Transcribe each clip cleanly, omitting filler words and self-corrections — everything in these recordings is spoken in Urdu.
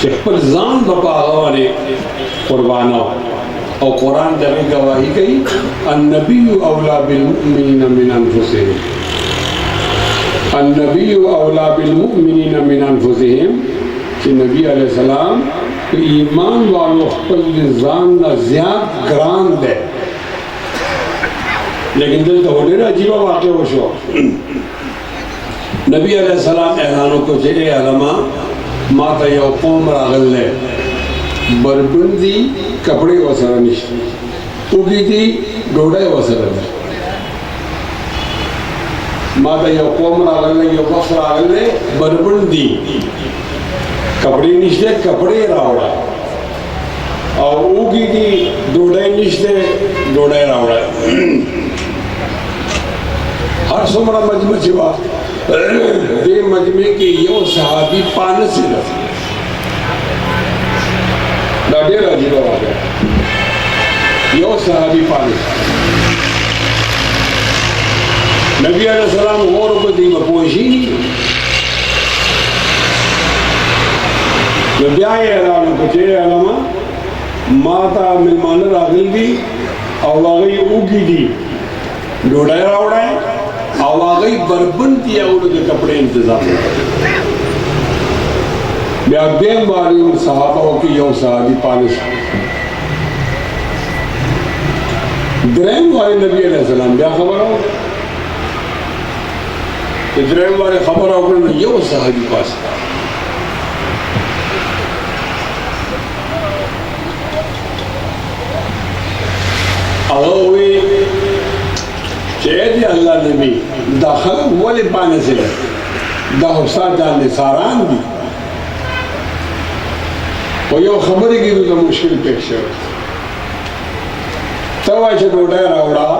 چې خپل ځان به په هغه باندې قربانو او قرآن دغه گواهی کوي النبي اولا بالمؤمنین من انفسهم النبي اولا بالمؤمنین من انفسهم چې نبی علیہ السلام په ایمان والو خپل ځان نه زیات ګران دی لیکن دلته ډېر عجیبه واقع وشو نبی علیہ السلام اعلان وکړ چې اے علما ما ته یو قوم راغلی بربندي کپڑے وسره نشته وګي دي ډوډۍ وسره ده ما ته یو قوم راغلی یو وخت راغلی بربندي کپڑے نشته کپڑے راوړه او وګي دي ډوډۍ نشته ډوډۍ راوړه هر څومره مجمع چې وا دې مجمع کې یو صحابي پانس نه دا ډېر عجیبه واقعه یو صحابي پانس نبی علیہ السلام غور کو دی بپوشی نو بیا یې اعلان وکړ چې علما ما ته مېلمانه راغلي دي او هغوی اوږي دي ډوډۍ راوړئ او هغوی بربند دي هغوی د کپړې انتظام بیا دویم واري صحابهو کې یو صحابي پانس دریم واري نبی علیہ السلام بیا خبره وکړه چې دریم واري خبره وکړه نو یو صحابي پاس هغه وی چې دی الله نبی دا خلک ولې پانس دي دا استاد جان ساران دي او یو خبرې کې د مشکل پېښ شو ته وایې چې ډوډۍ راوړه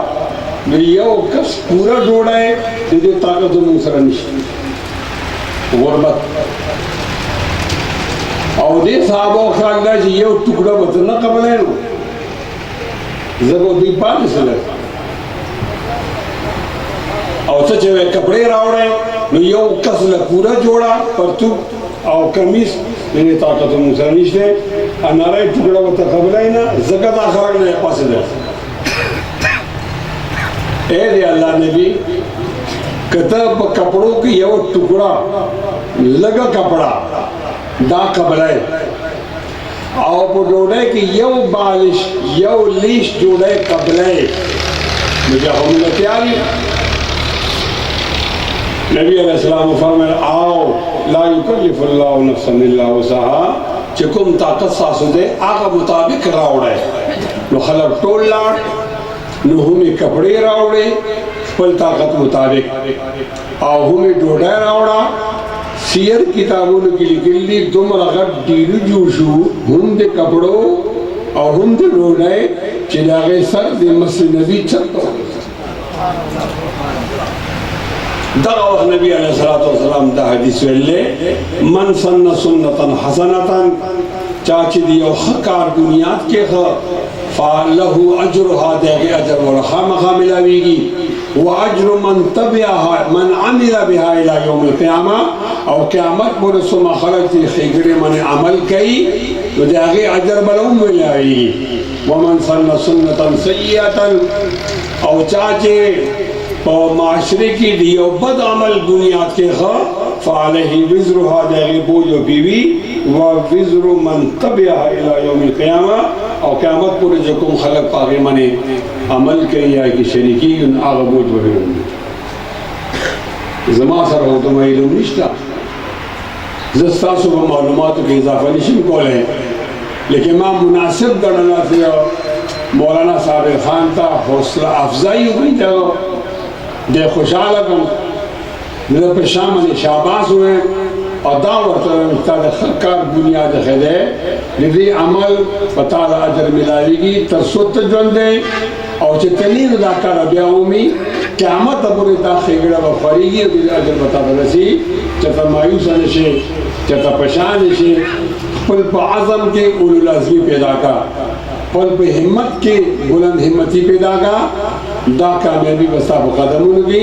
نو یو کس پوره ډوډۍ د دې طاقت موږ سره نشته غربت او دې صحابو خیال دا چې یو ټوکړه به ته نه قبلې نو زه به دوی پاتې سره او څه چې کپړې راوړې نو یو کس له پوره جوړه پرتوب او کمیس یعنی طاقت موږ سره نشته اناره ټوکړه به ته قبلې نه ځکه دا خلک نه پاسې ده اے دی الله نبی کته په کپړو کې یو ټوکړه لګا کپڑا دا قبلای او په ډوډۍ کې یو بالش یو لیش ډوډۍ قبلای مجھے هم تیاری نبی علیہ السلام فرمائے آو لا یکلف اللہ نفسا الا وسعها چې کوم طاقت ساسو دے هغه مطابق راوړای نو خلک ټول لاړ نو هم کپڑے راوړې خپل طاقت مطابق او هم ډوډۍ راوړه سیر کتابونو کې لیکلي دومره غټ ډیرو جوړ شو هم د کپړو او هم د ډوډۍ چې د هغې سر د مسجد نبي چت دغه وخت نبی علیه الصلاة والسلام دا حدیث ویلی من سن سنتا حسنتا چا چې د یو ښه کار بنیاد کې ښه فله اجرها د هغې اجر ورله خامخا ملاویږي واجر من تبعها من عمل بها الى يوم القيامه او قیامت پورې څومره خلک چې ښېګړې باندې عمل کوي نو د هغې اجر به له هم ملاویږي ومن سن سنتا سیئه او چا چې په معاشره کې د یو بد عمل بنیاد کې ښه فعليه وزرها د هغې بوج او پیوي ووزر من تبعها الى يوم القيامه او قیامت پورې چې کوم خلک په هغې باندې عمل کوي یا کې شریکېږي نو هغه بوج به وي زما سره خو دومره علم نشته زه ستاسو په معلوماتو کې اضافه نشم کولی لیکن ما مناسب ګڼله چې مولانا صابر خان ته حوصله افزایي وکړي دی خوشحاله کړم زه په شا باندې شاباس ووایم او دا ورته وایم چې تا د ښه کار بنیاد ښه دی د دې عمل په تا د اجر ملاویږي تر څو ته ژوند دی او چې ته نه دا کار بیا ومي قیامت پورې دا ښېګړه به خورېږي او د اجر به تا ته رسي چې ته مایوسه نه شې چې ته په شا نه شې خپل په عزم کې اولوالعزمي پیدا کړه خپل په همت کې بلند همتي پیدا کړه دا کامیابي به ستا په قدمونو کې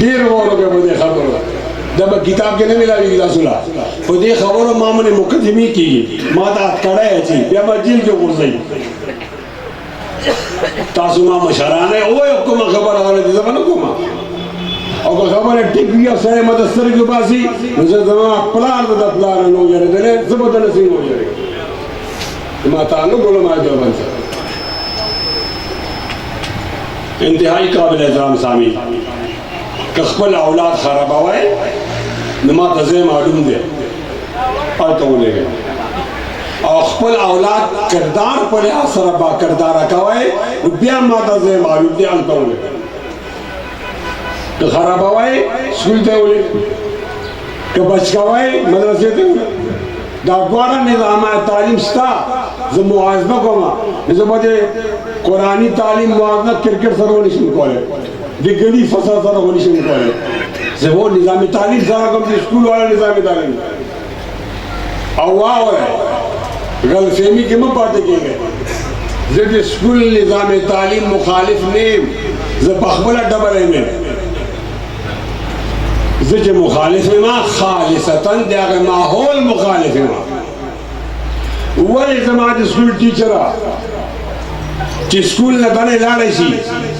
ډیر غوړو به دې خبرو دا به کتاب کې نه ملاوي دا سولا په دې خبرو مامونه مقدمي کیږي ما دا کړه اچي بیا به جیل کې ورځي تاسو ما مشرانه او کوم خبره غواړئ دې زما کوم او که خبره ټیک وي او سره مده سترګې باسي نو زه زما پلان د پلان نو یریدل زبردل سي نو یری ما ته نو ګولم ما جواب انتهایی قابل احترام سامي که خپل اولاد خرابوي نو ما ته زه معلوم دی پاتې ولګي او خپل اولاد کردار پر اثر با کردار کوي بیا ما ته زه معلوم دی الته ولګي که خرابوي سکول ته ولګي که بچکوي مدرسې ته دا ګوره نظام تعلیم ستا زه موازنه کوم زه به قرآنی تعلیم موازنه کرکټ سره ونشم کولی د ګلي فساد سره ونشم کولی زه و نظام تعلیم سره کوم د سکول والا نظام تعلیم او واوره غلطفهمي کې مه پاتې کېږئ زه د سکول نظام تعلیم مخالف نه یم زه په خپله ډبره یم زه چې مخالف یم خالصتا د هغه ماحول مخالف یم ولې زما د سکول ټیچره چې سکول نه دننه لاړی شي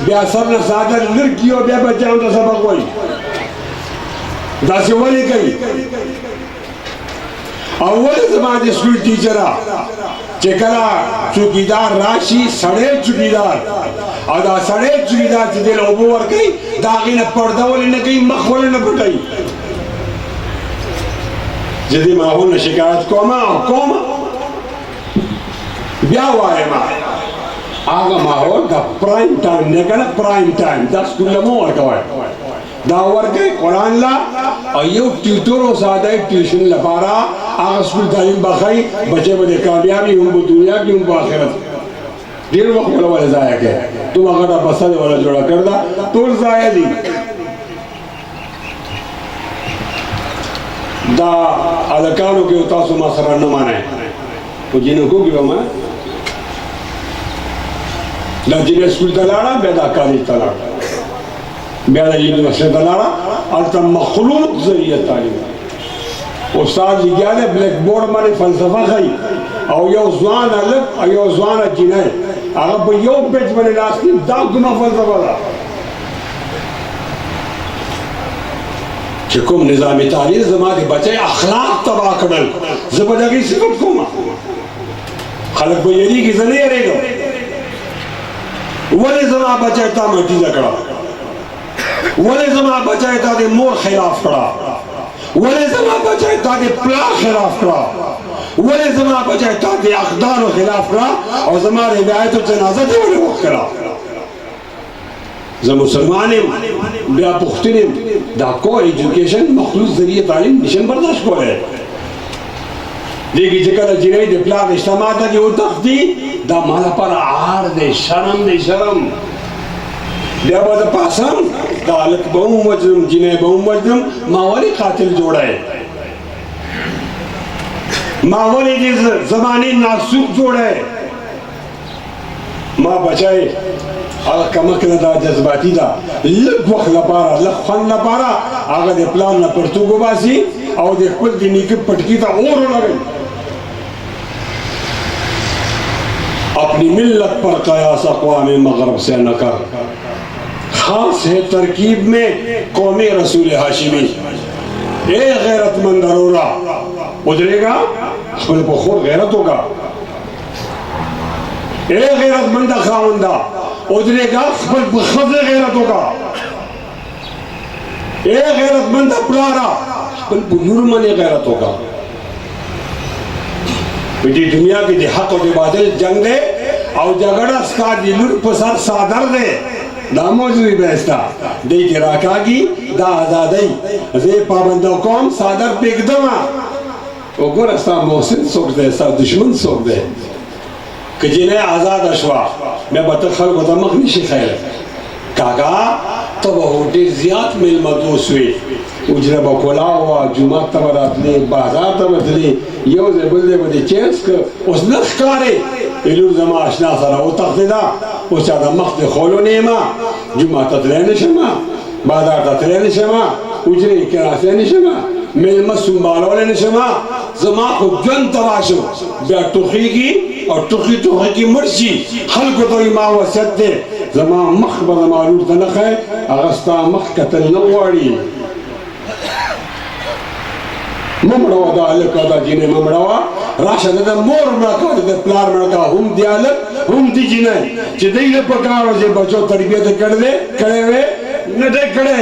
بیا سر نه څادر لر کړي او بیا بچیانو ته سبق وایي داسې ولې کوي او ولې زما د سکول ټیچره چې کله چوکیدار راشي سړی چوکیدار او دا سړی چوکیدار چې دې له اوبه ورکوي د هغې نه پرده ولې نه کوي مخ ولې نه پټوي زه دې ماحول نه شکایت کوم بیا وایم هغه ماحول د پرایم ټایم نه کنه پرایم ټایم دا سکول له مو ورکوي دا ورکوي قرآن لا او یو ټیوټر اوساده ټیوشن لپاره هغه سکول تعلیم بخای بچے به کامیابی هم په دنیا کې هم په آخرت ډیر وخت ولا ضایع کوي تو هغه بسله ولا جوړه کړدا ټول ضایع دي دا الکانو کې تاسو ما سره نه مانه او جنو کو کې ما دا جنې سکول ته لاړه بیا دا کالج ته لاړه بیا د یونیورسټي ته لاړه هلته مخلوط ذریعه تعلیم استاد لګیا دی بلیک بورډ باندې فلسفه ښایي او یو ځوان هلک او یو ځوانه جینۍ هغه په یو پیج باندې لاس کړي دا کومه فلسفه ده چې کوم نظام تعلیم زما د بچی اخلاق تباه کړل زه به د هغې صفت کوم خلک به یریږي زه نه یریږم ولې زما بچی تا مټیزه کړه ولې زما بچی تا د مور خلاف کړه ولې زما بچی تا د پلار خلاف کړه ولې زما بچی تا د اقدارو خلاف کړه او زما روایت او جنازه دې ولې وکړه زه مسلمان یم بیا پښتون یم دا کو ایجوکیشن مخلوط ذریعه تعلیم نشم برداشت کولی دې کې چې کله جنۍ د پلار اجتماع ته دې وتښتي دا ما لپاره عار دی شرم دی شرم بیا به زه پاسم دا هلک به هم ووژنم جنۍ به هم ووژنم ما ولې قاتل جوړی ما ولې دې زمانې ناسوب جوړی ما بچی هغه کمکله دا جذباتي ده لږ وخت لپاره لږ خوند لپاره هغه د پلان نه پرتوګ وباسي او د خپل د نیکه پټکي ته اور ولګوي اپنی ملت پر قیاس اقوام مغرب سے نہ کر خاص ہے ترکیب میں قوم رسول ہاشمی اے غیرت مند ضرورہ ادھرے گا خپل په خور غیرت ہوگا اے غیرت مند خاوندہ ادھرے گا خپل په خزه غیرت ہوگا اے غیرت مند پلارا خپل په نور باندې غیرت ہوگا په دې دنیا کې د حق او د باطل جنگ دی او جګړه ستا د لور په سر صادر دی دا موضوعي بحث ده دی کې راکاږي دا ازادۍ زه پابند کوم صادر پرېږدم وګوره ستا محسن څوک دی ستا دشمن څوک دی که جنۍ ازاده شوه بیا به ته خلکو ته مخ نشي ښیلی کاکا ته به ډېر زیات میلمه دوست وې اجره به کلاو وه جومات ته به راتلې بازار ته به تلې یو ځای بل ځای به دې چینس که اوس نه ښکارې لور زما اشنا سره وتښتېده اوس چا ته مخ دې خولو نه یمه جومات ته تللی نه شم بازار ته تللی نشم حجرې کې راتلی نشم مېلمه سنبالولی نشم زما خو ژوند تباه شو بیا ټوخېږي او ټوخي کې مړ شي خلکو ته یې ما وصیت دی زما مخ به زما لور ته نه ښی هغه ستا مخ کتل نه غواړي مه مړوه دا هلک او دا جینۍ مه مړوه راشه د ده مور مړه کوه د ده پلار مړه کوه هم دی هلک هم دی جینۍ چې دی له پکار و چې بچو تربیت یې کړی وې نه دی کړی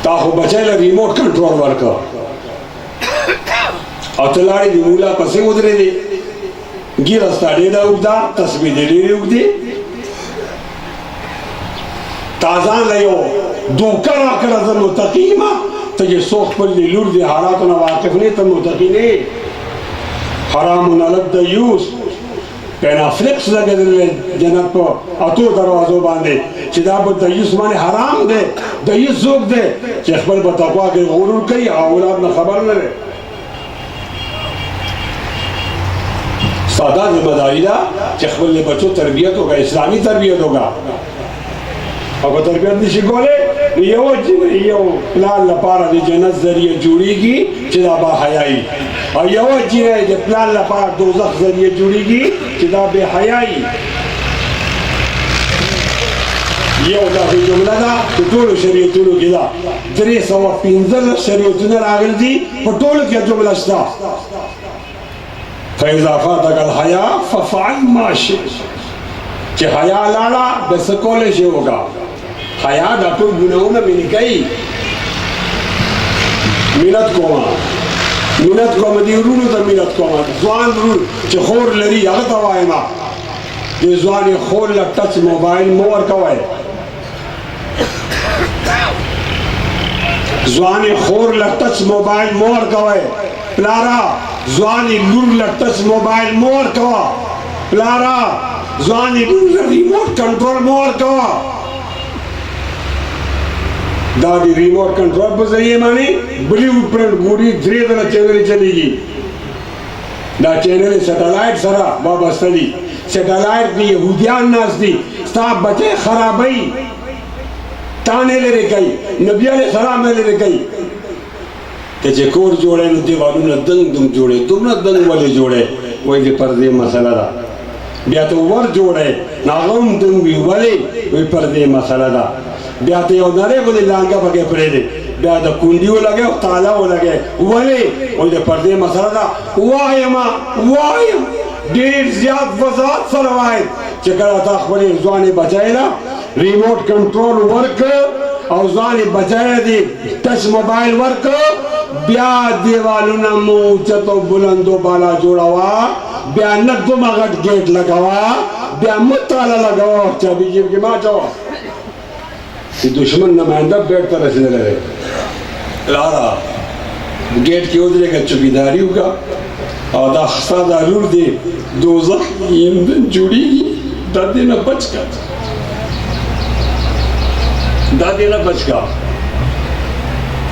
تا خو بچی له ریموټ کنټرول ورکړه او ته لاړې د مولا پسې ودرېدې ږیره ستا ډېره اوږده تسبیح دې ډېرې اوږدې تا ځان له یو دوکه راکړه زه متقي یم ته چې څوک خپل د لور د حالاتو نه واقف نه ته متقي نه حرام علی الدیوس پینافلیکس لګېدلی جنت په اتو دروازو باندې چې دا به دیوس باندې حرام دی دیوس څوک دی چې خپل په تقوا کې غرور کوي او اولاد نه خبر نه دی ستا دا ذمہ داري ده چې خپل بچو تربیت وکړه اسلامي تربیت وکړه او په تربیت نشي کولی نو یو پلار لپاره د جنت ذریعه جوړېږي چې دا با حیایي او یوه جینۍ د پلار لپاره دوزخ ذریعه جوړېږي چې دا بې حیایي یو داسې جمله ده په ټولو شریعتونو کې ده 315 شریعتونه راغلي دي په ټولو کې جمله شته فإذا فاتك الحياء ففعل ما شئت چې حیا لاړه د څه کولی شي وکړه حیا دا ټول ګناهونه مې نه کوي مینت کومه دې ورونو ته مینت کومه ځوان ورور چې خور لري هغه ته وایم د ځوانې خور له ټچ موبایل مه ورکوئ ځوانې خور له ټچ موبایل مه ورکوئ پلاره ځوانې لور له ټچ موبایل مه ورکوه پلاره ځوانې لور له ریموټ کنټرول مه ورکوه دا د ریموټ کنټرول په ذریعه باندې بلیو پرنټ ګوري 3 ځله چینلې چلیږي دا چینلې سټلایټ سره وابسته دي سټلایټ کې یهودیان ناست دي ستا بچی خرابوي تا نه لرې کوي نبي علیه السلام نه لرې کوي که چې کور جوړی نو دیوالونه دنګ جوړی دومره دنګ ولې جوړی وایي د پردې مسله ده بیا ته ور جوړی نو هغه هم دنګ وي ولې وایي پردې مسله ده بیا ته یو نری غوندې لانګه پکې پرېږدې بیا د کونډي ولګې او تاله ولګې ولې وایي د پردې مسله ده وایم ډېر زیات وضاحت سره وایم چې کله تا خپلې ځوانې بچی له ریموټ کنټرول ورکړه او ځوانې بچی دې ټچ موبایل ورکړه بیا دیوالونه مو اوچت او بلندو بالا جوړوه بیا نه دومره غټ ګیټ لګوه بیا مه تاله لګوه چابي جیب کې مه اچوه چې دشمن نماینده بیټ ته رسېدلی دی لاره ګیټ کې ودرېږه چوکیداري وکړه او دا ستا دا لور دی دوزخ ایندن جوړېږي دا دې نه بچ کړه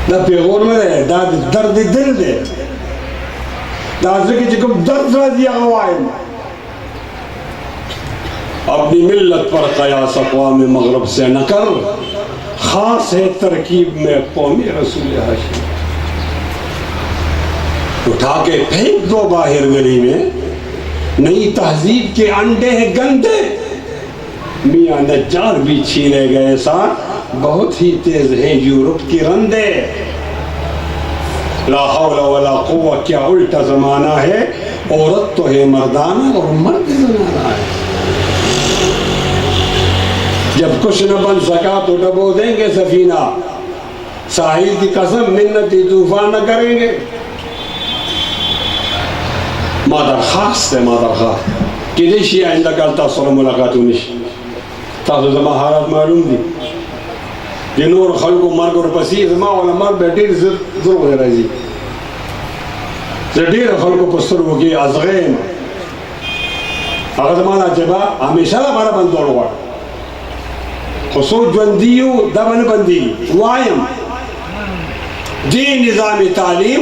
دا پیغور نه دی دا د درد دل دی دا زړه کې چې کوم درد راځي هغه وایم اپنی ملت پر قیاس اقوام مغرب سے نہ کر خاص ہے ترکیب میں قومی رسول ہاشم اٹھا کے پھینک دو باہر گلی میں نئی تہذیب کے انڈے ہیں گندے میاں نجار بھی چھینے گئے ساتھ بہت ہی تیز ہیں یورپ کی رندے لا حول ولا قوة کیا الٹا زمانہ ہے عورت تو ہے مردانہ اور مرد زمانہ ہے جب کچھ نہ بن سکا تو ڈبو دیں گے سفینہ ساحل کی قسم منتی طوفان نہ کریں گے ما درخواست ہے کدی شي آئنده کال تاسو سره ملاقاتونه شي تاسو زما حالات معلوم دي د نور خلکو مرګ ورپسې زما ولا مرګ به ډېر زر راځي زه ډېر خلکو په سترګو کې ازغیم هغه زما نه عجبه همیشه لپاره بندول غواړم خو څو ژوندي یو دا به نه بندېږي وایم دې نظام تعلیم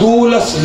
2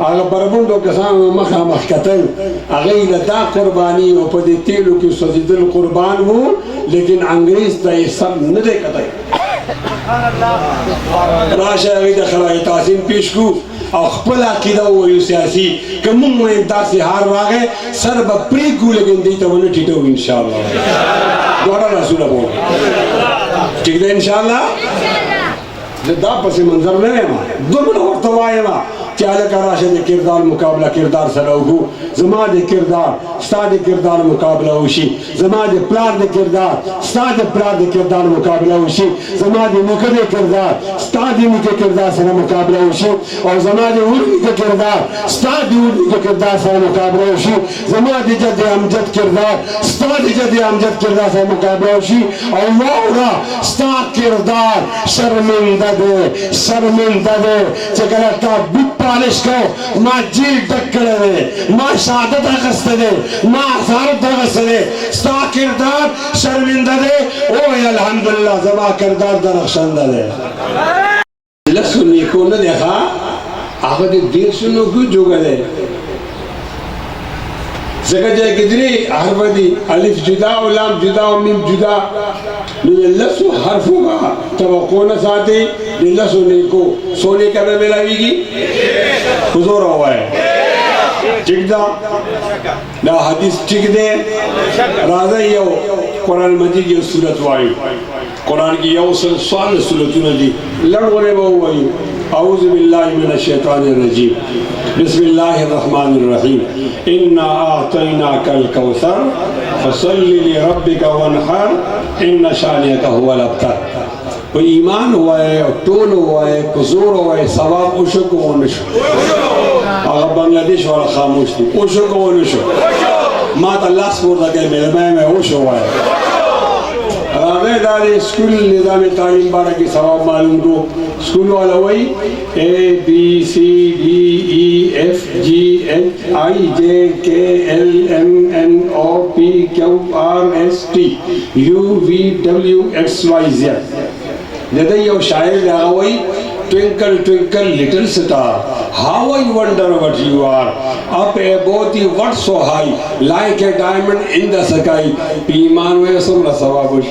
هغه بربندو کسانو مخامخ کتل هغې له دا قرباني او په دې تیلو کې سوځېدل قربان وو لیکن انګریز ته یې سر نه دی کتی راشه هغې ته خلای تعظیم پیش کړو او خپل عقیده ووایو سیاسي که موږ وایو داسې هار راغی سر به پرېږدو لیکن دې ته ونه ټیټوو انشاءالله دواړه لاسونه به وکړو ټیک ده انشاءالله زه دا پسې منظر نه یم دومره ورته وایم چې هلکه راشه د کردار مقابله کردار سره وکړو زما د کردار ستا د کردار مقابله وشي زما د پلار د کردار ستا د پلار د کردار مقابله وشي زما د نیکه د کردار ستا د نیکه کردار سره مقابله وشي او زما د ورنیکه کردار ستا د ورنیکه کردار سره مقابله وشي زما د جد امجد کردار ستا د جد امجد کردار سره مقابله وشي او واوره ستا کردار شرمنده دی شرمنده دی چې کله تا بوت پالش کو ما جیل ډک کړی دی ما شهادت اخیستی دی ما حسارت اخیستی دی ستا کردار شرمنده دی ووایه الحمدلله زما کردار درخشنده دی لسو نیکو نه دی ښه هغه د دېرشو نیکو جوګه دی ځکه چې کې درې حرفه دي الف جدا او لام جدا او میم جدا نو د لسو حرفو به توقع نه ساتي د لسو نیکو سونې که به میلاویږي په زور ووایه ټیک ده دا حدیث ټیک دی راځئ یو قرآن مجید یو صورت وایو قرآن کې یو سل څوارلس صورتونه دي لږ ورې به ووایو اعوذ بالله من الشیطان الرجیم بسم الله الرحمن الرحیم انا اعطیناک الکوثر فصل لربک وانحر ان شانئک هو الابتر و ایمان وای ټول وای حضور وای ثواب وشو کو ونشو هغه بنگلاديش ولا خاموش دي وشو کو ونشو ما ته لاس ورته کې مې وشو وای راغې دا د سکول نظام تعلیم باره کې ثواب معلوم کو سکول والا وای A B C D E F G H I J K L M N O P Q R S T U V W X Y Z دغه یو شاعر دا وای Twinkle, twinkle, little star, how I wonder what you are. Up above the world so high, like a diamond in the sky. Piman we sumra sawabush.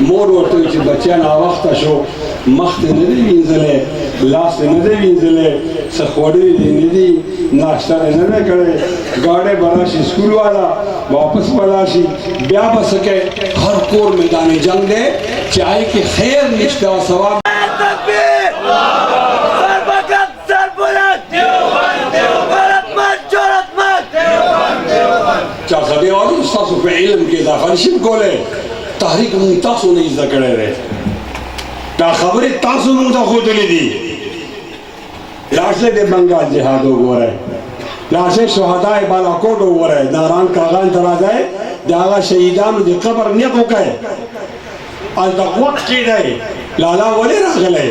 مور ورته چې بچیان وخته شو مخ ته نه دی وینځلی لاس ته نه دی وینځلی څه خوړلي دي نه دي ناشته نه دی کړی ګاډی به راشي سکول والا واپس به راشي بیا به څه کوي هر کور میدان جنګ دی چې هغې کې خیر نشته او ثواب چا خبرې اورو ستاسو په علم کې داخل شي کولی تحریک مونږ تاسو نه زده کړی دی دا خبرې تاسو مونږ ته ښودلې دي راشئ د بنګال جهاد وګورئ راشئ شهدای بالاکوټ وګورئ ناران کاغان ته راځئ د هغه شهیدانو د قبر نیت وکړئ هلته غوږ کېږدئ لالا ولې راغلی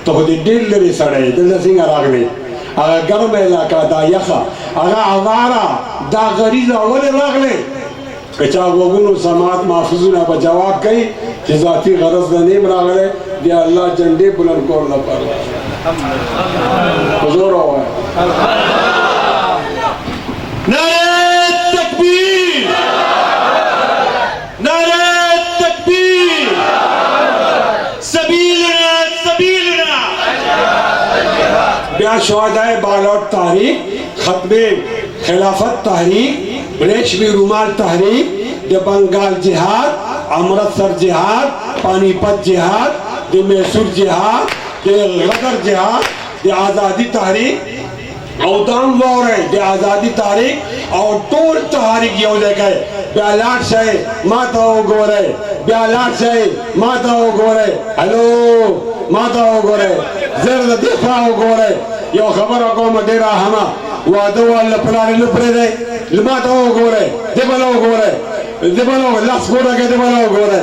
ته خو دې ډېر لرې سړی دلته څنګه راغلی هغه ګرمه علاقه دا یخه هغه اواره دا غریزه ولې راغلی کچا وګونو سماعت محفوظونه به جواب کوي چې ذاتي غرض د نیم راغلی دی الله جنډې بلند کول لپاره حضور ووایه نعره تکبیر نعره تکبیر سبیلنا سبیلنا بیا شهدای بالوٹ تحریک ختم خلافت تحریک ریشمی رومال تحریک د بنگال جهاد امرتسر جهاد پانی پت جهاد د میسور جهاد د غدر جهاد د آزادی تحریک او دام واره د آزادی تحریک او ټول تحریک یو ځای کوي بیا لاړ شئ ما ته وګورئ بیا لاړ شئ ما ته وګورئ هلو ما ته وګورئ زر د دفاع وګورئ یو خبره کوم ډېره اهمه واده والا پلار نه پرېږدئ ما ته وګورئ دې بله وګورئ دې بله لاس پورته کړئ دې بله وګورئ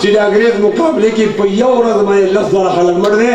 چې د انګريز مقابله کې په یو ورځ باندې 10,000 خلک مړ دي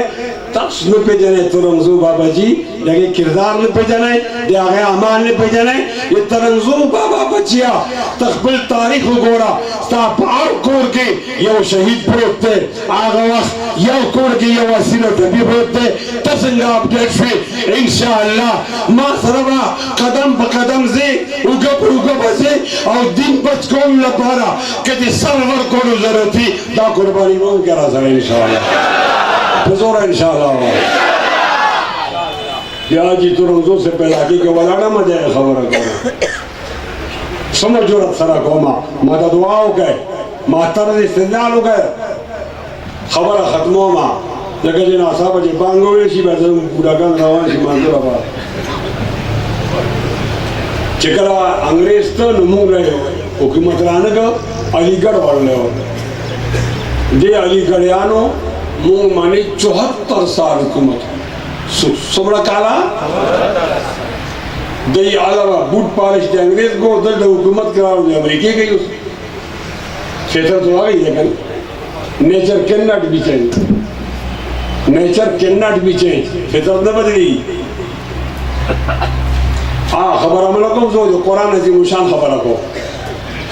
تاسو نه پیژنئ ترنګزو بابا جی دغه کردار نه پیژنئ دغه اعمال نه پیژنئ یہ ترنګزو بابا بچیا تخبل تاریخ وګورا ستا په کور کې یو شهید پروت دی هغه وخت یو کور کې یو اسیره طبيب پروت دی تاسو اپډیټ شئ ان شاء الله ما سره قدم په قدم زی وګب زی او دین بچ کول لپاره کدي سرور کولو ضرورت دی دا قرباني مو کرا سره ان شاء الله بزور ان شاء الله یا جی ترنګزو سے پہلا کې ولاړه مده خبره کوم سمجھ جرأت سره کوما ما دا دعا وکړه ما تر استدلال وکړه خبره ختمه ما لکه جنا صاحب چې بانګوي شي به زموږ بوډاګان روان شي مانځه بابا چې کله انګريز ته نمو لري حکومت رانه علیګړ ورلې دی علیګړیانو مو مانی 74 سال حکومت سمړه کالا دی علاوه بوټ پالش د انګريز کو د حکومت کراو د امریکای کې اوس فیصله تو آئی لیکن nature can not be change nature can not be change فطرت نہ بدلی خبر عملکم جو قرآن عظیم شان خبر کو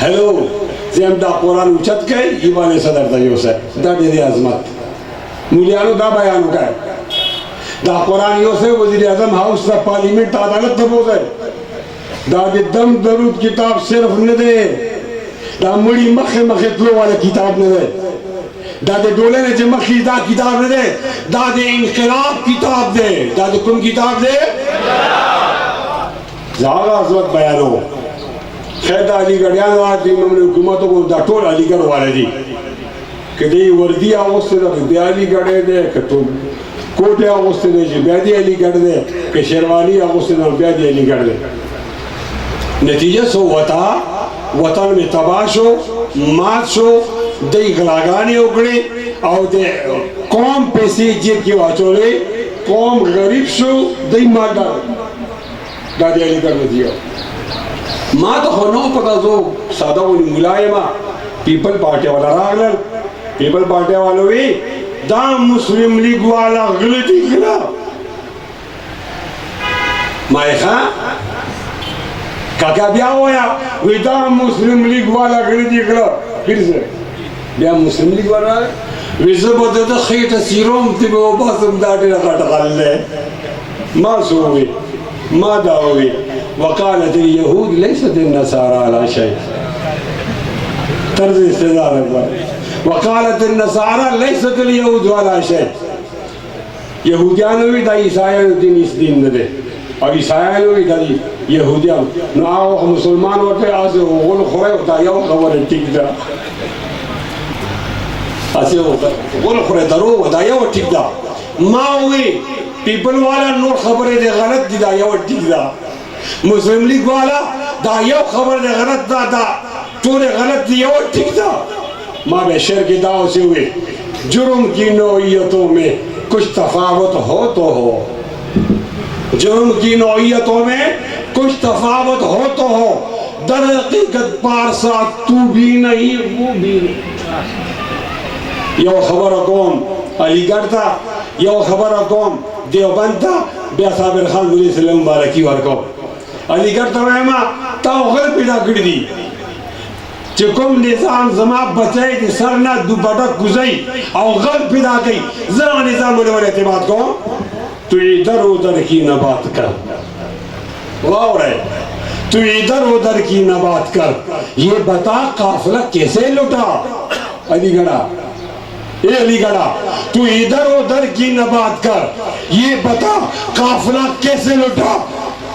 ہیلو زیم دا قرآن اچت کے ایوان صدر تیو سے دا دیدی عظمت مولیانو دا بیانو کا ہے دا قرآن یو سے وزیر اعظم ہاؤس دا پارلیمنٹ عدالت تبوز ہے دا دی دم درود کتاب صرف نہ دے دا مڑی مخے تلو والا کتاب نہ دے دا دی ڈولے نے جو مخی دا کتاب نہ دے دا دی انقلاب کتاب دے دا دی کن کتاب دے زہاں عظمت بیانو خیر دا علی گڑیان آتی ممن حکومتوں کو دا ٹول علی گڑ والے دی کہ دی وردی آغستے دا بی علی گڑے دے کہ تو کوٹے آغستے دے جی بیادی علی گڑ دے کہ شیروانی آغستے دا بیادی علی گڑ دے نتیجہ سو وطن میں تباہ شو مات شو دی غلاگانی اکڑی او دی قوم پیسی جیب کی واچولے قوم غریب شو دی مادہ دا دی علی گڑ دیا ما تو خونو پتا زو سادہ ونی ملائمہ پیپل پارٹی والا راگلل پیپل پارٹی والوی دا مسلم لیگ والا غلطی کلا مائے خواہ کاکا بیا ہویا وی دا مسلم لیگ والا غلطی کلا پھر سے بیا مسلم لیگ والا وی زبادہ دا خیٹ سیروم تی بے وباسم داٹی رکھا ٹکال لے ما سووی ما داوی وقالت اليهود ليست النصارى على شيء طرز استدلال اکبر وقالت النصارى ليست اليهود على شيء یہودیانو بھی دا عیسائیانو دین اس دین نہ دے اور عیسائیانو بھی دا یہودیان نو آو مسلمان ہوتے آسے غل خورے ہوتا یو خبر ٹک دا آسے غل خورے درو ہوتا یو ٹک دا ما ہوئی پیپل والا نور خبریں دے غلط دی دا you tick the Muslim league والا دا یو خبر دے غلط دا تورے غلط دی یو ٹھیک دا ماں بے شہر کی دعو سے ہوئے جرم کی نوعیتوں میں کچھ تفاوت ہو تو ہو جرم کی نوعیتوں میں کچھ تفاوت ہو تو ہو در حقیقت پارسا تو بھی نہیں وہ بھی یو خبر قوم علی گڑھ تھا یو خبر قوم دیوبند تھا بیا صابر خان مجھے سلام مبارکی ورکو علی گڑھ ترائمہ تاو غل پیدا کر دی چکم نظام زما بچائی دی سرنا دو بڑک گزائی او غل پیدا گئی ذرا نظام ملے والے اعتماد کو تو ادھر ادھر کی نبات کر واو رہے تو ادھر ادھر کی نبات کر یہ بتا قافلہ کیسے لٹا علی گڑھا اے علی گڑھا تو ادھر ادھر کی نبات کر یہ بتا قافلہ کیسے لٹا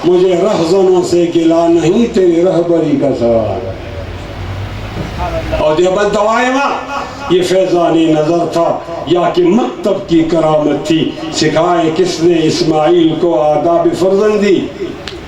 مجھے رہزنوں سے گلا نہیں تیری رہبری کا سوال اور دیوبند دوائمہ یہ فیضانی نظر تھا یا کہ مکتب کی کرامت تھی سکھائے کس نے اسماعیل کو آداب فرزندی